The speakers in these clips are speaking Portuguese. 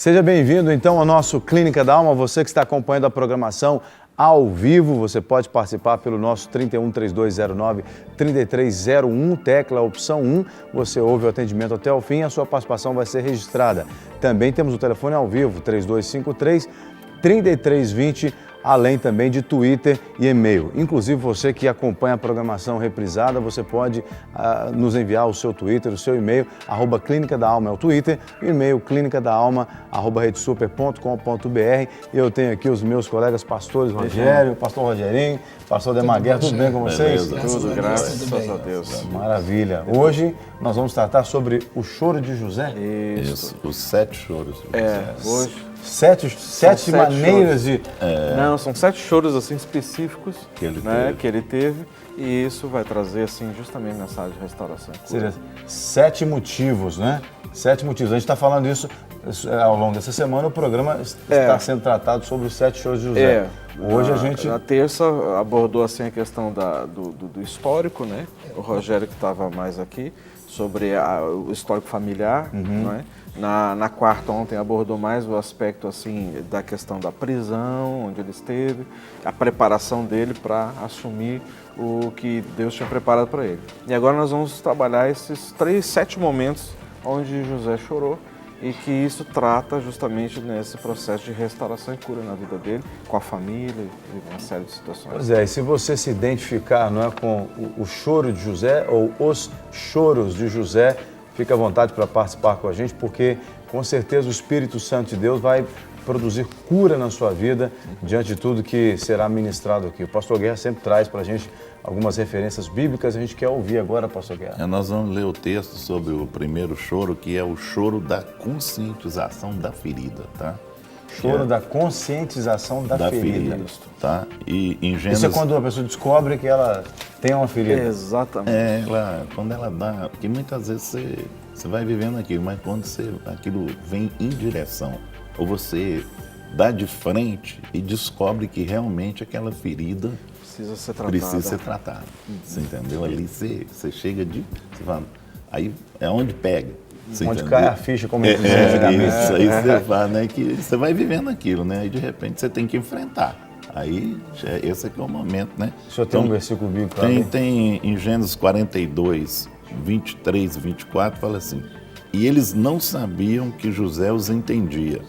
Seja bem-vindo, então, ao nosso Clínica da Alma. Você que está acompanhando a programação ao vivo, você pode participar pelo nosso 31 3209 3301, tecla opção 1. Você ouve o atendimento até o fim e a sua participação vai ser registrada. Também temos o telefone ao vivo, 3253 3320, além também de Twitter e e-mail. Inclusive, você que acompanha a programação reprisada, você pode nos enviar o seu Twitter, o seu e-mail, @Clínica da Alma é o Twitter, o e-mail clinicadaalma@redesuper.com.br. Eu tenho aqui os meus colegas pastores Rogério, pastor Rogerinho, pastor Demaguer, tudo bem com vocês? Tudo, graças a Deus. Maravilha. Hoje nós vamos tratar sobre o choro de José. Isso. Os 7 choros. Hoje. Sete maneiras choros. Não, são 7 choros assim específicos que ele teve, e isso vai trazer assim justamente mensagem de restauração. Seria 7 motivos, né? 7 motivos. A gente está falando isso ao longo dessa semana. O programa está sendo tratado sobre os 7 choros de José. Hoje a gente... Na terça abordou assim a questão do histórico, né? O Rogério que estava mais aqui, sobre o histórico familiar, não é? Na quarta, ontem, abordou mais o aspecto assim, da questão da prisão, onde ele esteve, a preparação dele para assumir o que Deus tinha preparado para ele. E agora nós vamos trabalhar esses 7 momentos onde José chorou e que isso trata justamente nesse processo de restauração e cura na vida dele, com a família e uma série de situações. Pois é, e se você se identificar, não é, com o choro de José ou os choros de José, fique à vontade para participar com a gente, porque com certeza o Espírito Santo de Deus vai produzir cura na sua vida diante de tudo que será ministrado aqui. O pastor Guerra sempre traz para a gente algumas referências bíblicas, a gente quer ouvir agora, pastor Guerra. Nós vamos ler o texto sobre o primeiro choro, que é o choro da conscientização da ferida, tá? Choro da conscientização da ferida. Tá? E em Gênesis... Isso é quando a pessoa descobre que ela tem uma ferida. Exatamente. Quando ela dá... Porque muitas vezes você vai vivendo aquilo, mas quando aquilo vem em direção, ou você dá de frente e descobre que realmente aquela ferida precisa ser tratada. Você entendeu? Ali você chega de... Você fala, aí é onde pega. Onde cai a ficha, como eu dizia antigamente. Isso aí você fala, né? Que você vai vivendo aquilo, né? Aí de repente você tem que enfrentar. Aí esse aqui é o momento, né? O senhor tem um versículo bíblico para mim? Tem em Gênesis 42, 23 e 24, fala assim: e eles não sabiam que José os entendia,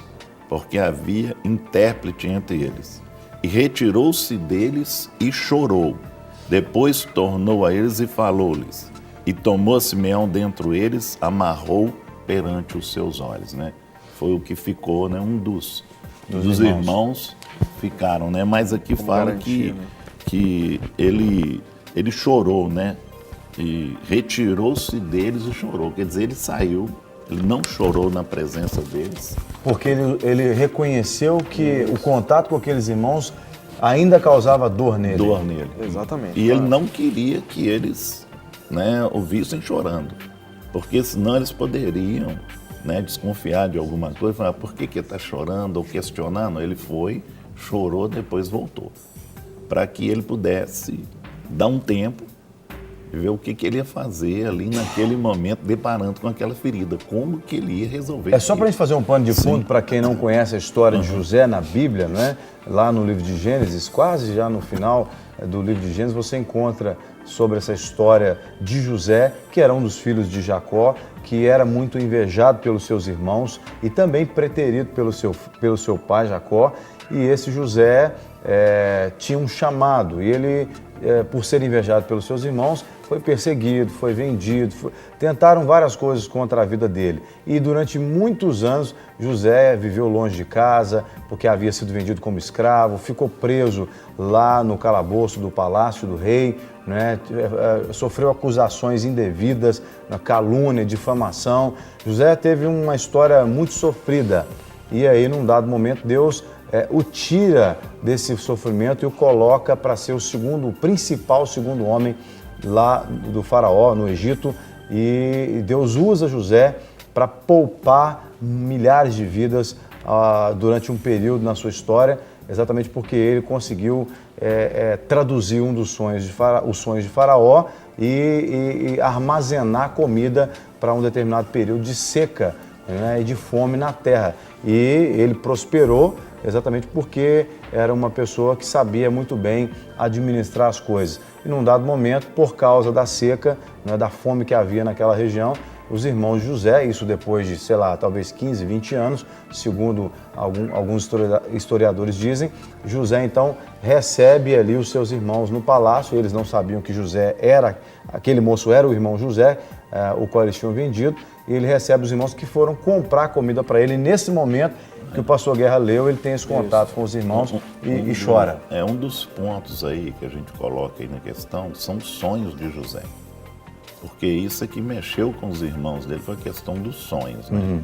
porque havia intérprete entre eles. E retirou-se deles e chorou. Depois tornou a eles e falou-lhes. E tomou Simeão dentre eles, amarrou perante os seus olhos, né? Foi o que ficou, né? Um dos irmãos ficaram, né? Mas aqui fala que ele chorou, né? E retirou-se deles e chorou. Quer dizer, ele saiu, ele não chorou na presença deles. Porque ele reconheceu que o contato com aqueles irmãos ainda causava dor nele. Exatamente. E ele não queria que eles... o vissem chorando, porque senão eles poderiam, desconfiar de alguma coisa, falar, por que ele está chorando ou questionando? Ele foi, chorou, depois voltou, para que ele pudesse dar um tempo e ver o que ele ia fazer ali naquele momento, deparando com aquela ferida, como que ele ia resolver. É só para a gente fazer um pano de fundo para quem não conhece a história de José na Bíblia, não é? Lá no livro de Gênesis, quase já no final do livro de Gênesis, você encontra sobre essa história de José, que era um dos filhos de Jacó, que era muito invejado pelos seus irmãos e também preterido pelo seu pai Jacó. E esse José tinha um chamado e ele, por ser invejado pelos seus irmãos, foi perseguido, foi vendido, tentaram várias coisas contra a vida dele. E durante muitos anos, José viveu longe de casa, porque havia sido vendido como escravo, ficou preso lá no calabouço do palácio do rei, né? Sofreu acusações indevidas, calúnia, difamação. José teve uma história muito sofrida. E aí, num dado momento, Deus o tira desse sofrimento e o coloca para ser o principal segundo homem lá do faraó, no Egito, e Deus usa José para poupar milhares de vidas durante um período na sua história, exatamente porque ele conseguiu traduzir os sonhos de faraó e armazenar comida para um determinado período de seca, né, e de fome na terra. E ele prosperou exatamente porque era uma pessoa que sabia muito bem administrar as coisas. E num dado momento, por causa da seca, né, da fome que havia naquela região, os irmãos de José, isso depois de, sei lá, talvez 15, 20 anos, segundo alguns historiadores dizem, José então recebe ali os seus irmãos no palácio. Eles não sabiam que José era, aquele moço era o irmão José, o qual eles tinham vendido, e ele recebe os irmãos que foram comprar comida para ele. E nesse momento que o pastor Guerra leu, ele tem esse contato com os irmãos e chora. Um dos pontos aí que a gente coloca aí na questão são os sonhos de José. Porque isso é que mexeu com os irmãos dele, foi a questão dos sonhos, né?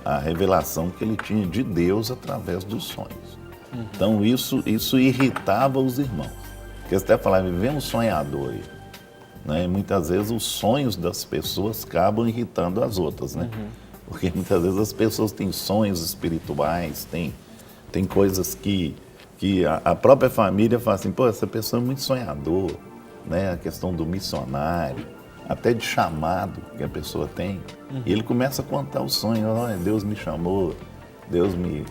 A revelação que ele tinha de Deus através dos sonhos. Então isso irritava os irmãos. Porque você até falava, vivemos sonhador aí. Né? E muitas vezes os sonhos das pessoas acabam irritando as outras, né? Porque muitas vezes as pessoas têm sonhos espirituais, tem coisas que a própria família fala assim, pô, essa pessoa é muito sonhador, né? A questão do missionário, até de chamado que a pessoa tem. E ele começa a contar o sonho, olha, Deus me chamou, Deus me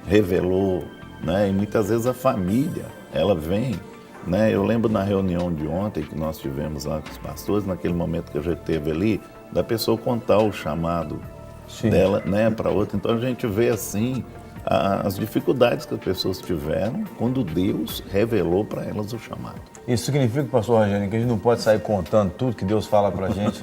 revelou, né? E muitas vezes a família, ela vem, né? Eu lembro na reunião de ontem que nós tivemos lá com os pastores, naquele momento que a gente teve ali, da pessoa contar o chamado dela, né, para outra. Então a gente vê assim as dificuldades que as pessoas tiveram quando Deus revelou para elas o chamado. Isso significa, pastor Rogério, que a gente não pode sair contando tudo que Deus fala para a gente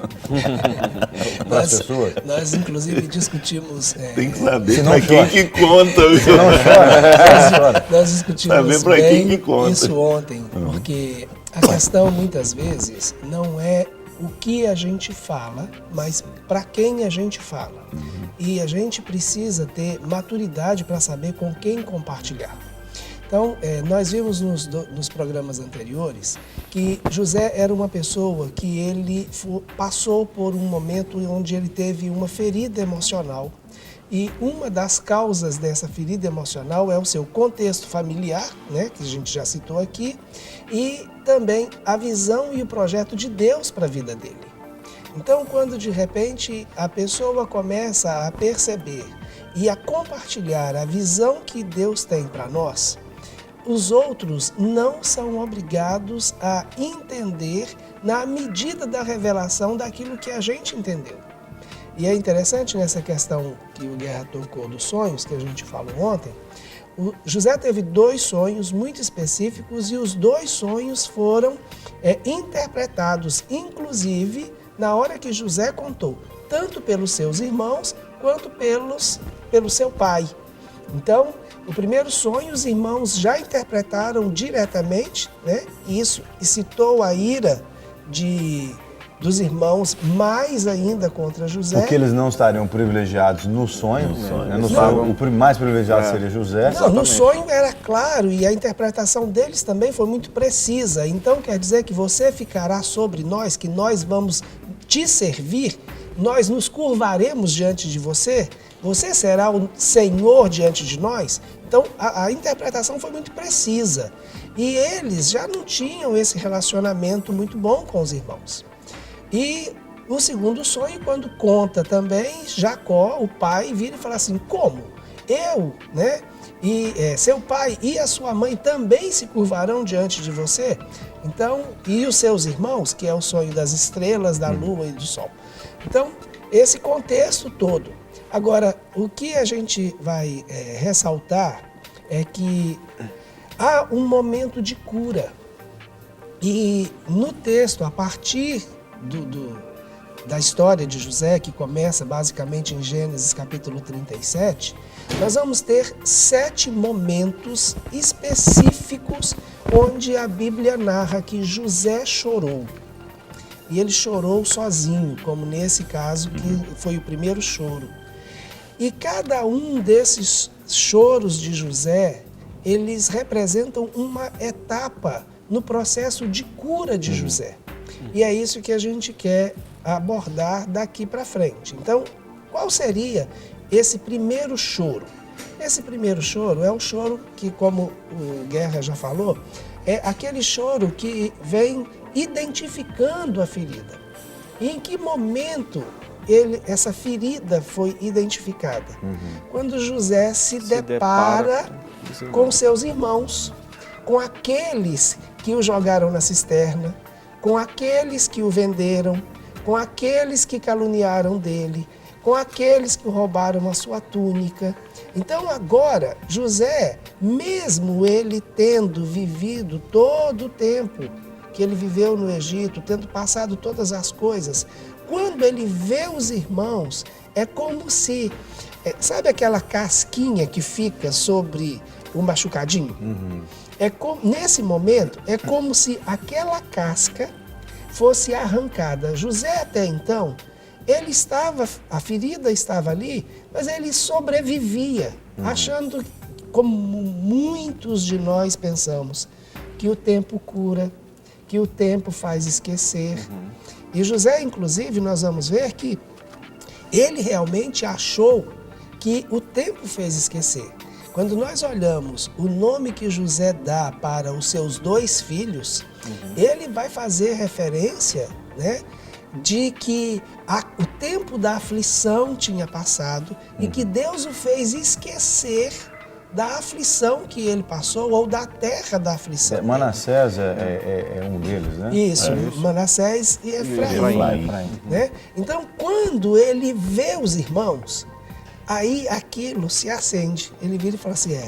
para as pessoas? Nós, inclusive, discutimos... Tem que saber para quem que conta. Você não chora. Nós discutimos quem que conta. Isso ontem, porque a questão, muitas vezes, não é o que a gente fala, mas para quem a gente fala. E a gente precisa ter maturidade para saber com quem compartilhar. Então, nós vimos nos programas anteriores que José era uma pessoa que ele passou por um momento onde ele teve uma ferida emocional. E uma das causas dessa ferida emocional é o seu contexto familiar, né, que a gente já citou aqui, e também a visão e o projeto de Deus para a vida dele. Então, quando de repente a pessoa começa a perceber e a compartilhar a visão que Deus tem para nós, os outros não são obrigados a entender na medida da revelação daquilo que a gente entendeu. E é interessante nessa questão que o Guerra tocou dos sonhos, que a gente falou ontem, o José teve 2 sonhos muito específicos e os 2 sonhos foram interpretados, inclusive, na hora que José contou, tanto pelos seus irmãos quanto pelo seu pai. Então, o primeiro sonho os irmãos já interpretaram diretamente, né? Isso excitou a ira dos irmãos mais ainda contra José. Porque eles não estariam privilegiados no sonho. O mais privilegiado seria José. Não, no sonho era claro e a interpretação deles também foi muito precisa. Então quer dizer que você ficará sobre nós, que nós vamos te servir, nós nos curvaremos diante de você, você será o Senhor diante de nós. Então a interpretação foi muito precisa. E eles já não tinham esse relacionamento muito bom com os irmãos. E o segundo sonho, quando conta também, Jacó, o pai, vira e fala assim, como? Eu, né? E seu pai e a sua mãe também se curvarão diante de você? Então, e os seus irmãos, que é o sonho das estrelas, da lua e do sol. Então, esse contexto todo. Agora, o que a gente vai ressaltar é que há um momento de cura. E no texto, a partir da história de José, que começa basicamente em Gênesis capítulo 37, nós vamos ter 7 momentos específicos onde a Bíblia narra que José chorou. E ele chorou sozinho, como nesse caso que foi o primeiro choro. E cada um desses choros de José, eles representam uma etapa no processo de cura de José. E é isso que a gente quer abordar daqui para frente. Então, qual seria esse primeiro choro? Esse primeiro choro é um choro que, como o Guerra já falou, é aquele choro que vem identificando a ferida. E em que momento essa ferida foi identificada. Quando José se depara com seus irmãos, com aqueles que o jogaram na cisterna, com aqueles que o venderam, com aqueles que caluniaram dele, com aqueles que roubaram a sua túnica. Então agora, José, mesmo ele tendo vivido todo o tempo que ele viveu no Egito, tendo passado todas as coisas, quando ele vê os irmãos, é como se, sabe aquela casquinha que fica sobre o machucadinho? Nesse momento, é como se aquela casca fosse arrancada. José até então, a ferida estava ali, mas ele sobrevivia, achando, como muitos de nós pensamos, que o tempo cura, que o tempo faz esquecer. E José, inclusive, nós vamos ver que ele realmente achou que o tempo fez esquecer. Quando nós olhamos o nome que José dá para os seus 2 filhos, ele vai fazer referência, né, de que o tempo da aflição tinha passado e que Deus o fez esquecer da aflição que ele passou, ou da terra da aflição. Manassés é um deles, né? Isso, Manassés e Efraim. Né? Então, quando ele vê os irmãos, aí aquilo se acende. Ele vira e fala assim, a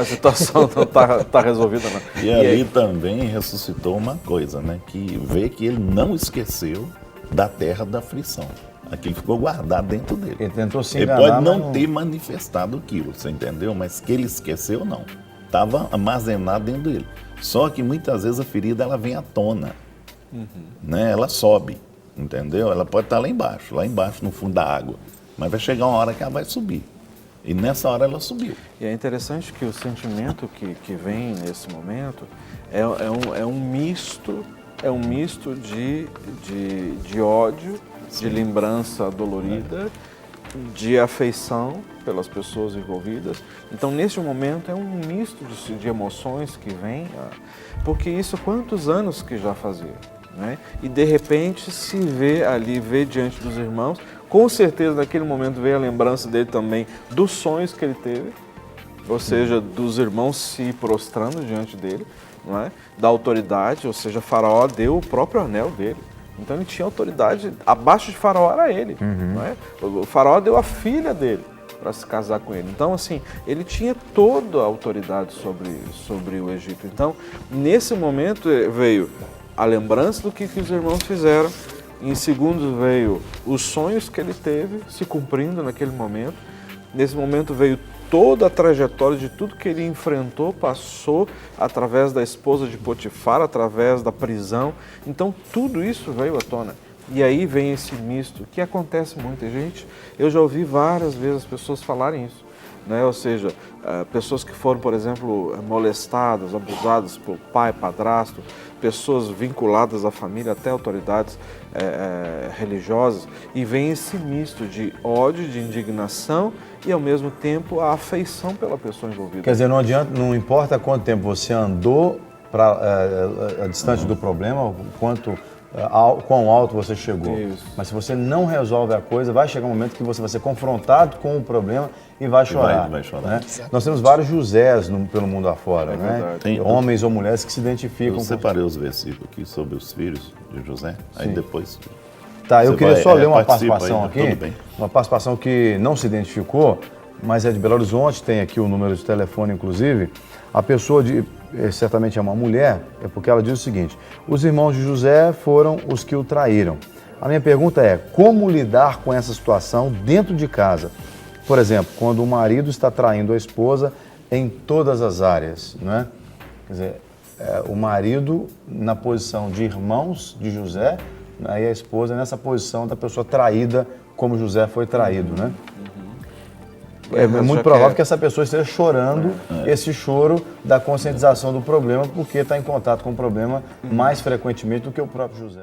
situação não está resolvida, não. E ali também ressuscitou uma coisa, né? Que vê que ele não esqueceu da terra da aflição. Aquilo ficou guardado dentro dele. Ele tentou se enganar, ele pode não ter manifestado aquilo, você entendeu? Mas que ele esqueceu, não. Estava armazenado dentro dele. Só que muitas vezes a ferida ela vem à tona, né? Ela sobe, entendeu? Ela pode estar lá embaixo no fundo da água. Mas vai chegar uma hora que ela vai subir. E nessa hora ela subiu. E é interessante que o sentimento que vem nesse momento é um misto de ódio, de lembrança dolorida, de afeição pelas pessoas envolvidas. Então, nesse momento, é um misto de emoções que vem, porque isso quantos anos que já fazia, né? E, de repente, se vê ali, vê diante dos irmãos, com certeza, naquele momento, veio a lembrança dele também dos sonhos que ele teve, ou seja, dos irmãos se prostrando diante dele, não é? Da autoridade, ou seja, Faraó deu o próprio anel dele. Então ele tinha autoridade, abaixo de Faraó era ele. Não é? O Faraó deu a filha dele para se casar com ele. Então, assim, ele tinha toda a autoridade sobre o Egito. Então, nesse momento veio a lembrança do que os irmãos fizeram. Em segundo veio os sonhos que ele teve se cumprindo naquele momento. Nesse momento veio toda a trajetória de tudo que ele enfrentou, passou através da esposa de Potifar, através da prisão. Então, tudo isso veio à tona. E aí vem esse misto, que acontece muita gente. Eu já ouvi várias vezes as pessoas falarem isso, né? Ou seja, pessoas que foram, por exemplo, molestadas, abusadas por pai, padrasto, pessoas vinculadas à família, até autoridades religiosas, e vem esse misto de ódio, de indignação e, ao mesmo tempo, a afeição pela pessoa envolvida. Quer dizer, não importa quanto tempo você andou distante do problema, quão alto você chegou. Isso. Mas se você não resolve a coisa, vai chegar um momento que você vai ser confrontado com o problema e vai chorar. Vai chorar. Né? Nós temos vários Josés pelo mundo afora, né? Tem homens ou mulheres que se identificam. Eu separei os versículos aqui sobre os filhos de José, aí depois... Tá, eu queria só ler uma participação aí, aqui, uma participação que não se identificou, mas é de Belo Horizonte, tem aqui o número de telefone, inclusive. A pessoa, certamente é uma mulher, é porque ela diz o seguinte: os irmãos de José foram os que o traíram. A minha pergunta é, como lidar com essa situação dentro de casa? Por exemplo, quando o marido está traindo a esposa em todas as áreas, né? Quer dizer, o marido na posição de irmãos de José, aí a esposa nessa posição da pessoa traída, como José foi traído, né? É muito provável que essa pessoa esteja chorando esse choro da conscientização do problema, porque está em contato com o problema mais frequentemente do que o próprio José.